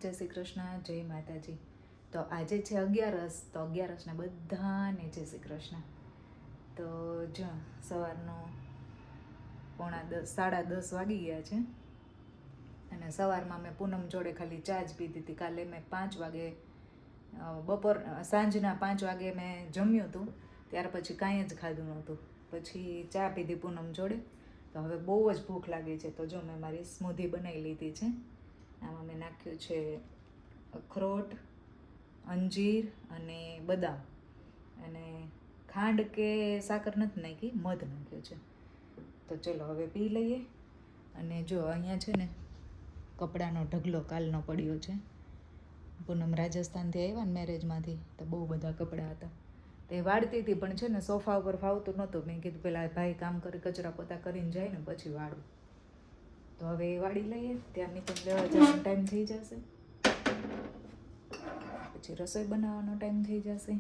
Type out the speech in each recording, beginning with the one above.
જય શ્રી કૃષ્ણ, જય માતાજી. તો આજે છે અગિયારસ, તો અગિયારસને બધાને જય શ્રી કૃષ્ણ. તો જો સવારનો 10:30 વાગી ગયા છે અને સવારમાં મેં પૂનમ જોડે ખાલી ચા જ પીધી હતી. કાલે મેં 5 વાગે સાંજના 5 વાગે મેં જમ્યું હતું, ત્યાર પછી કાંઈ જ ખાધું નહોતું. પછી ચા પીધી પૂનમ જોડે. તો હવે બહુ જ ભૂખ લાગી છે, તો જો મેં મારી સ્મૂધી બનાવી લીધી છે. આમાં મેં નાખ્યું છે અખરોટ, અંજીર અને બદામ, અને ખાંડ કે સાકર નથી નાખી, મધ નાખ્યો છે. તો ચલો હવે પી લઈએ. અને જો અહીંયા છે ને કપડાનો ઢગલો કાલનો પડ્યો છે. પૂનમ રાજસ્થાનથી આવ્યા ને મેરેજમાંથી, તો બહુ બધા કપડાં હતા. તે વાળતી હતી, પણ છે ને સોફા ઉપર ફાવતું નહોતું. મેં કીધું પેલા ભાઈ કામ કરી કચરા પોતા કરીને જાય ને પછી વાળું. તો હવે એ વાળી લઈએ, ત્યાં નીકળી લેવા જવાનો ટાઈમ થઈ જશે, પછી રસોઈ બનાવવાનો ટાઈમ થઈ જશે.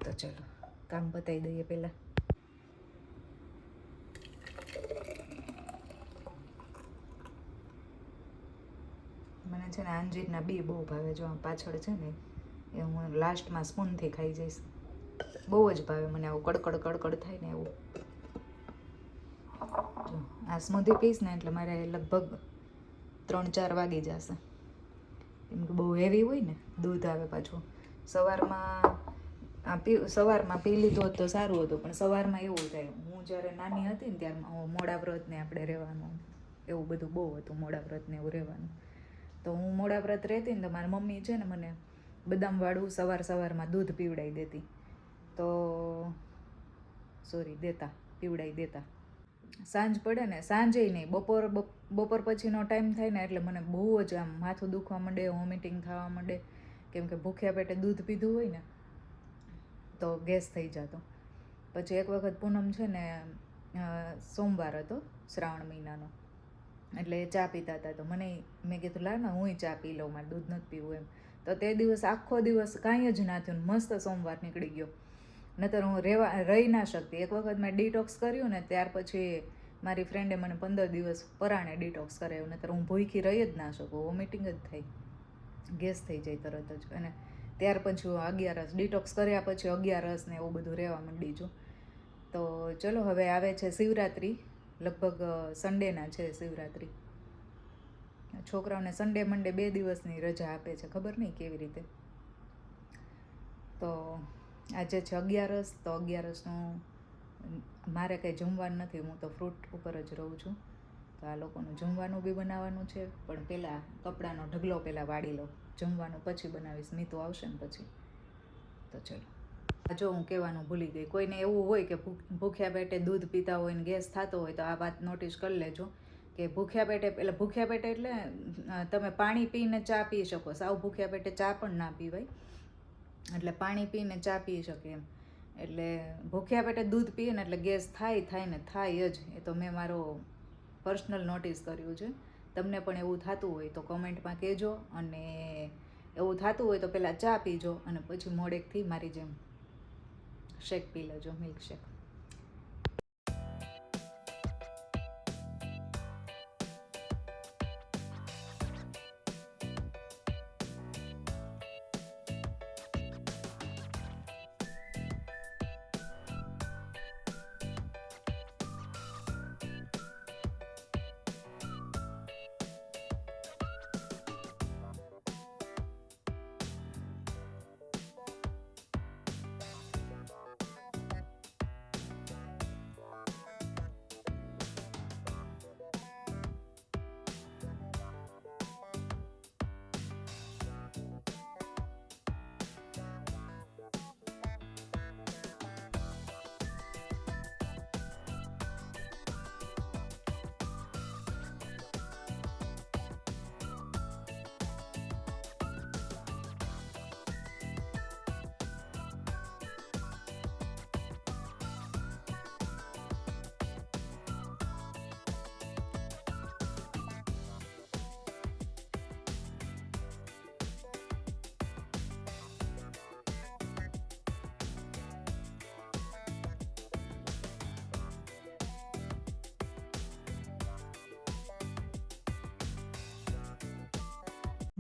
તો ચલો કામ પતાવી દઈએ પહેલાં. મને છે ને અંજીરના બી બહુ ભાવે. જો પાછળ છે ને એ હું લાસ્ટમાં સ્પૂનથી ખાઈ જઈશ. બહુ જ ભાવે મને, આવું કડકડ કડકડ થાય ને એવું. જો આ સ્મૂધી પીશ ને એટલે મારે લગભગ 3-4 વાગી જશે, કેમ કે બહુ હેવી હોય ને, દૂધ આવે પાછું. સવારમાં પી લીધું હોત તો સારું હતું, પણ સવારમાં એવું થાય. હું જ્યારે નાની હતી ને ત્યારમાં મોડા વ્રતને આપણે રહેવાનું, એવું બધું બહુ હતું, મોડા વ્રતને એવું રહેવાનું. તો હું મોડા વ્રત રહેતી ને તો મારી મમ્મી છે ને મને બદામવાળું સવારમાં દૂધ પીવડાવી દેતી. પીવડાવી દેતા. સાંજ પડે ને, સાંજે નહીં, બપોર પછીનો ટાઈમ થાય ને એટલે મને બહુ જ આમ માથું દુખવા માંડે, વોમિટિંગ થવા માંડે, કેમ કે ભૂખ્યા પેટે દૂધ પીધું હોય ને તો ગેસ થઈ જતો. પછી એક વખત પૂનમ છે ને સોમવાર હતો શ્રાવણ મહિનાનો, એટલે એ ચા પીતા હતા. તો મેં કીધું લાવ ને હું ચા પી લઉં, મારે દૂધ નથી પીવું એમ. તો તે દિવસ આખો દિવસ કાંઈ જ ના થયું, મસ્ત સોમવાર નીકળી ગયો. નહીંતર હું રહી ના શકતી. એક વખત મેં ડિટોક્સ કર્યું ને ત્યાર પછી મારી ફ્રેન્ડે મને 15 દિવસ પરાણે ડિટોક્સ કરાવ્યું. નહીંતર હું ભૂખી રહી જ ના શકું, વોમિટિંગ જ થાય, ગેસ થઈ જાય તરત જ. અને ત્યાર પછી હું અગિયારસ ડિટોક્સ કર્યા પછી અગિયારસ ને એવું બધું રહેવા માંડી છું. તો ચલો હવે આવે છે શિવરાત્રિ, લગભગ સન્ડેના છે શિવરાત્રિ. છોકરાઓને સન્ડે મંડે 2 દિવસની રજા આપે છે, ખબર નહીં કેવી રીતે. તો આજે છે અગિયારસ. તો અગિયારસનું મારે કંઈ જમવાનું નથી, હું તો ફ્રૂટ ઉપર જ રહું છું. તો આ લોકોનું જમવાનું બી બનાવવાનું છે, પણ પહેલાં કપડાનો ઢગલો પહેલાં વાળી લઉં, જમવાનું પછી બનાવીશ. મીતું આવશે ને પછી. તો ચલો. જો હું કહેવાનું ભૂલી ગઈ, કોઈને એવું હોય કે ભૂખ્યા પેટે દૂધ પીતા હોય ને ગેસ થતો હોય તો આ વાત નોટિસ કરી લેજો કે ભૂખ્યા પેટે એટલે તમે પાણી પીને ચા પી શકો, સાવ ભૂખ્યા પેટે ચા પણ ના પીવાય, એટલે પાણી પીને ચા પી શકે એમ. એટલે ભૂખ્યા પેટે દૂધ પીએ ને એટલે ગેસ થાય જ. એ તો મેં મારો પર્સનલ નોટિસ કર્યું છે. તમને પણ એવું થતું હોય તો કમેન્ટમાં કહેજો. અને એવું થતું હોય તો પહેલાં ચા પીજો અને પછી મોડેકથી મારી જેમ શેક પી લેજો, મિલ્ક શેક.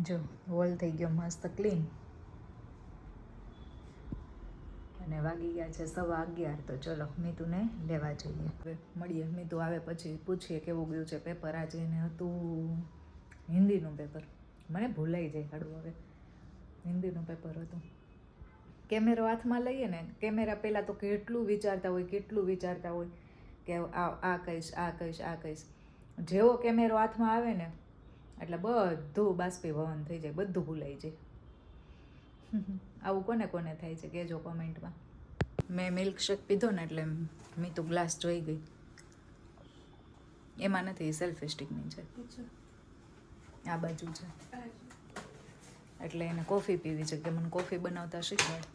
જો વોલ થઈ ગયો મસ્ત ક્લીન અને વાગી ગયા છે 11:15 તો ચલો મીતુને લેવા જઈએ. હવે મળીએ, મીતુ આવે પછી પૂછીએ કેવું ગયું છે પેપર. આજે એને હતું હિન્દીનું પેપર, મને ભૂલાઈ જાય કાઢવું. હવે હિન્દીનું પેપર હતું. કેમેરો હાથમાં લઈએ ને, કેમેરા પહેલાં તો કેટલું વિચારતા હોય કે આ કહીશ. જેવો કેમેરો હાથમાં આવે ને એટલે બધું બાષ્પીભવન થઈ જાય, બધું ભૂલાઈ જાય. આવું કોને કોને થાય છે કહેજો કોમેન્ટમાં. મેં મિલ્કશેક પીધો ને એટલે મેં તો ગ્લાસ જોઈ ગઈ. એમાં નથી, સેલ્ફી સ્ટિકની છે, આ બાજુ છે. એટલે એને કોફી પીવી છે કે મને કોફી બનાવતા શીખવાડ.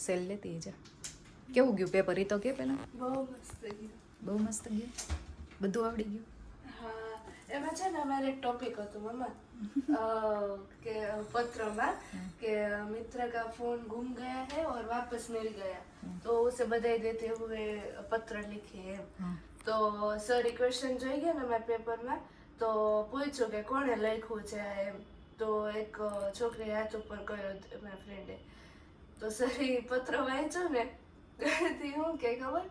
સેલ લેતી છે. કેવું ગયું પેપર? એ તો કે પેલા બહુ મસ્ત ગયું, બધું આવડી ગયું. હા, એમાં છે ને અમારે એક ટોપિક હતું મમ્મા કે पत्र में कि मित्र का फोन गुम गया है और वापस मिल गया तो उसे बधाई देते हुए पत्र लिखे है. तो सर क्वेश्चन જોઈ ગયા ને મેં પેપરમાં તો પૂછ્યું કે કોણે લખ્યું છે એમ. તો એક છોકરી હાથ ઉપર કર્યો મારા ફ્રેન્ડે. તો સર પત્ર વાંચ્યો ને તો હું કે ખબર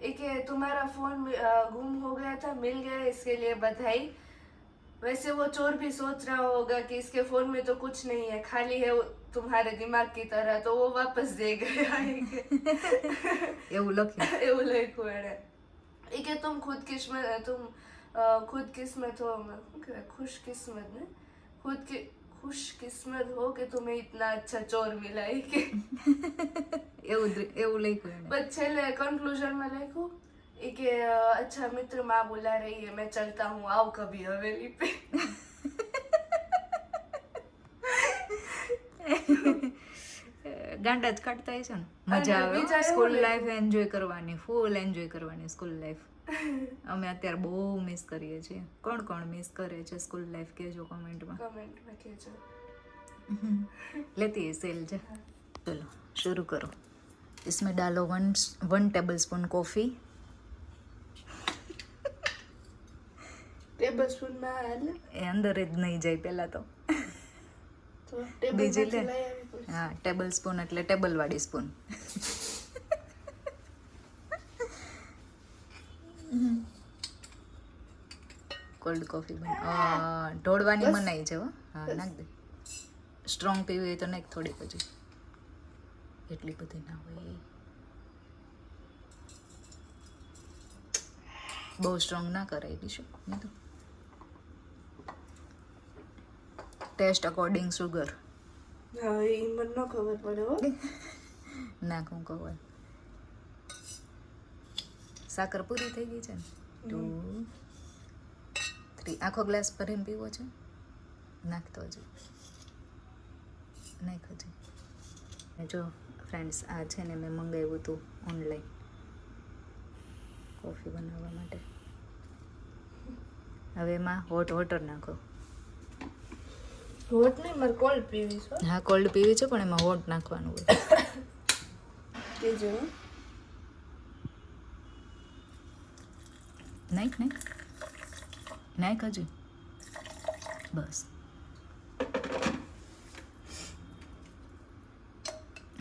એ કે तुम्हारा फोन गुम हो गया था मिल गया इसके लिए बधाई. वैसे वो चोर भी सोच रहा होगा कि इसके फोन में तो कुछ नहीं है, खाली है तुम्हारे दिमाग की तरह, तो वो वापस दे गया. એવું लख्યું એને. એ કે तुम खुद किस्मत हो, खुशकिस्मत ने खुशकिस्मत हो कि तुम्हें इतना अच्छा चोर मिला है કે એવું લખ્યું એને. બસ છેલ્લે કન્ક્લુઝન માં લખ્યું એ કે अच्छा मित्र माँ बुला रही है मैं चलता हूँ आओ कभी हवेली पे. ગાંડા જ કાઢતા હશે ને. મજા આવે સ્કૂલ લાઈફ એન્જોય કરવાની, ફૂલ એન્જોય કરવાની સ્કૂલ લાઈફ. અમે અત્યારે બહુ મિસ કરીએ છીએ. કોણ કોણ મિસ કરે છે સ્કૂલ લાઈફ કહેજો કમેન્ટમાં કહેજો. लेती है सेल जा. चलो शुरू करो. इसमें डालो 1 टेबलस्पून कॉफ़ी. ટેબલસ્પૂન માં હાલે એ અંદર જ નહીં જાય પહેલા તો. બીજી લે. હા, ટેબલ સ્પૂન એટલે ટેબલ વાળી સ્પૂન. કોલ્ડ કોફી ઢોળવાની મનાઈ છે. હા, નાખ દે. સ્ટ્રોંગ પીવી હોય તો નાખ થોડી, પછી એટલી બધી ના હોય. બહુ સ્ટ્રોંગ ના કરાવી દઈશું. તો ટેસ્ટ અકોર્ડિંગ સુગર. હા, એ મને ન ખબર પડે હો. નાખું કહું. સાકર પૂરી થઈ ગઈ છે ને. 2 3 આખો ગ્લાસ ભરીને પીવો છે. નાખતો હજી નાખ હજી. જો ફ્રેન્ડ્સ, આ છે ને મેં મંગાવ્યું હતું ઓનલાઈન કોફી બનાવવા માટે. હવે એમાં હોટ વોટર નાખો. હોટ નહીં, મારે કોલ્ડ પીવી છે. હા, કોલ્ડ પીવી છે પણ એમાં હોટ નાખવાનું હોય. કેજો નાખ હજી. બસ.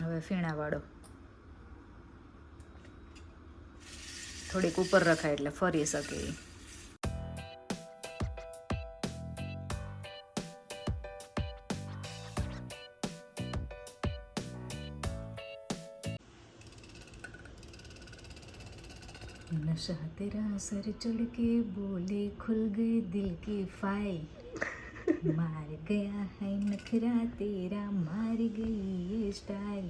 હવે ફીણા વાળો. થોડીક ઉપર રખાય એટલે ફરી શકે. नशा तेरा सर चढ़ के बोले खुल गई दिल की फाइल, मार गया है नखरा तेरा मार गई ये स्टाइल,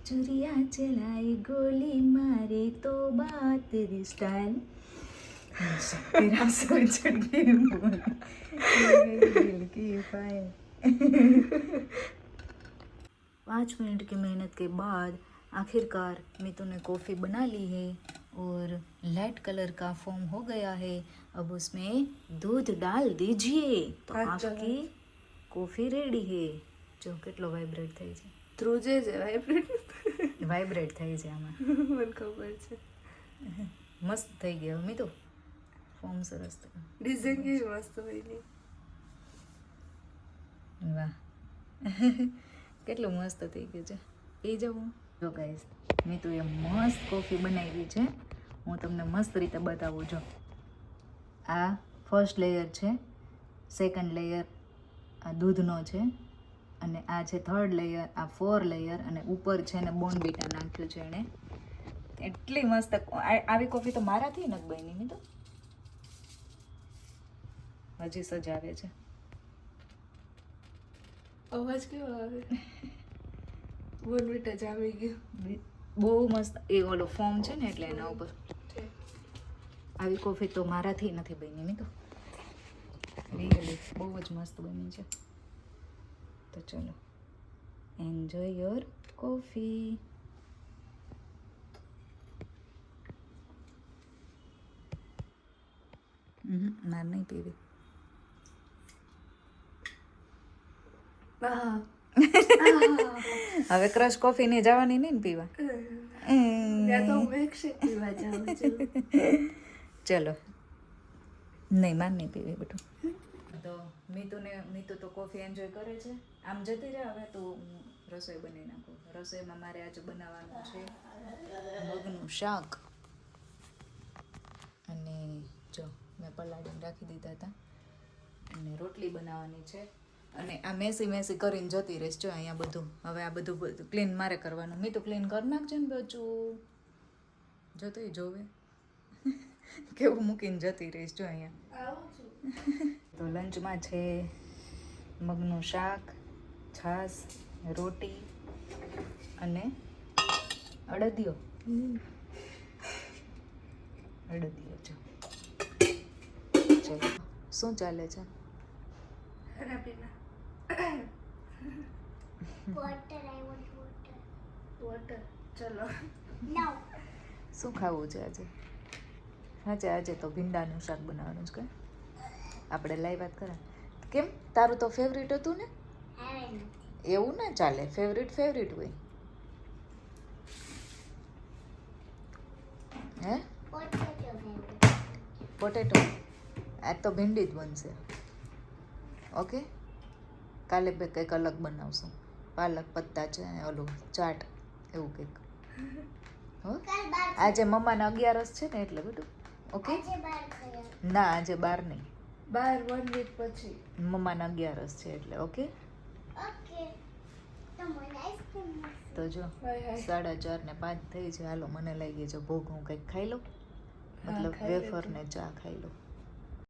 चुरिया चलाई गोली मारे तो बात तेरी स्टाइल, नशा तेरा सर चढ़ के बोले खुल गई दिल की फाइल. 5 मिनट की मेहनत के बाद आखिरकार मीतू ने कॉफ़ी बना ली है और लाइट कलर का फॉर्म हो गया है. अब उसमें दूध डाल दीजिए तो आपकी कॉफ़ी रेडी है. जो કેટલો વાઇબ્રેટ થાય છે. થ્રુ જે વાઇબ્રેટ થાય છે આમાં. મને ખબર છે. મસ્ત થઈ ગયો મીતુ. ફોર્મ સરસ થયો. ડિઝાઇન કેવી મસ્ત હોય ની. વાહ કેટલું મસ્ત થઈ ગયું છે. પી જાઉં જો ગાઈસ મેં તો એ મસ્ત કોફી બનાવી છે. હું તમને મસ્ત રીતે બતાવું છું. આ ફર્સ્ટ લેયર છે, સેકન્ડ લેયર આ દૂધનો છે, અને આ છે થર્ડ લેયર, આ 4 લેયર, અને ઉપર છે ને બોર્નવિટા નાખ્યું છે એણે. એટલી મસ્ત આવી કોફી તો મારાથી નથી બની. નહીં તો હજી સજાવે છે. અવાજ કેવો આવે? બોર્નવિટા જામી ગયું. બહુ મસ્ત એ ઓલો ફોર્મ છે ને એટલે એના ઉપર. આવી કોફી તો મારાથી નથી બની. નહીં તો રિયલી બહુ જ મસ્ત બની છે. તો ચલો એન્જોય યોર કોફી. માર નહીં પીવી. હવે ક્રશ કોફી ને જવાની નહીં ને પીવા. ત્યાં તો હું milkshake પીવા જાઉં છું. ચલો નહીં માર નહીં પીવી બધું. તો મીતુ તો કોફી એન્જોય કરે છે. આમ જતી રહે. હવે તો હું રસોઈ બનાવી નાખું. રસોઈમાં મારે આજે બનાવવાનું છે મગનું શાક, અને જો મેં પલાળીને રાખી દીધા હતા, અને રોટલી બનાવવાની છે. અને આ મેસી કરીને જતી રહીશ. જો અહીંયા બધું હવે આ બધું ક્લીન મારે કરવાનું. મીતુ ક્લીન કરી નાખજે ને બચું. જો તો એ જોવે કેવું મૂકીને જતી રહીશ. જો અહીંયા આવું છું. તો લંચમાં છે મગનું શાક, છાશ, રોટી અને અડદિયો. અડદિયો છે. ચલો શું ચાલે છે? Rabina Water, I want water. Water. ચલો. No. શું ખાવું છે આજે? આજે તો ભીંડાનું શાક બનાવવાનું છે. કે આપણે લાઈ વાત કરા. કેમ તારું તો ફેવરિટ હતું ને? Haven't. એવું ના ચાલે. ફેવરિટ હોય. હે What's your favorite? પોટેટો. આજ તો ભીંડી જ બનશે. ઓકે કાલે બે કંઈક અલગ બનાવશું. પાલક પત્તા છે, ઓલું ચાટ એવું કંઈક. હો કાલ બાર આજે મમ્માના 11 છે ને એટલે બધું. ઓકે આજે બાર થયા. ના આજે 12 નહીં, બાર 1 week પછી. મમ્માના 11 છે એટલે. Okay Okay. તો મને આઈસ્ક્રીમ મળશે. તો જો Bye, hi. 4:30 ને 5 થઈ છે. હાલો મને લાગી છે ભૂખ. હું કંઈક ખાઈ લઉં, મતલબ ખાઈ લેજો. વેફર ને ચા ખાઈ લઉં.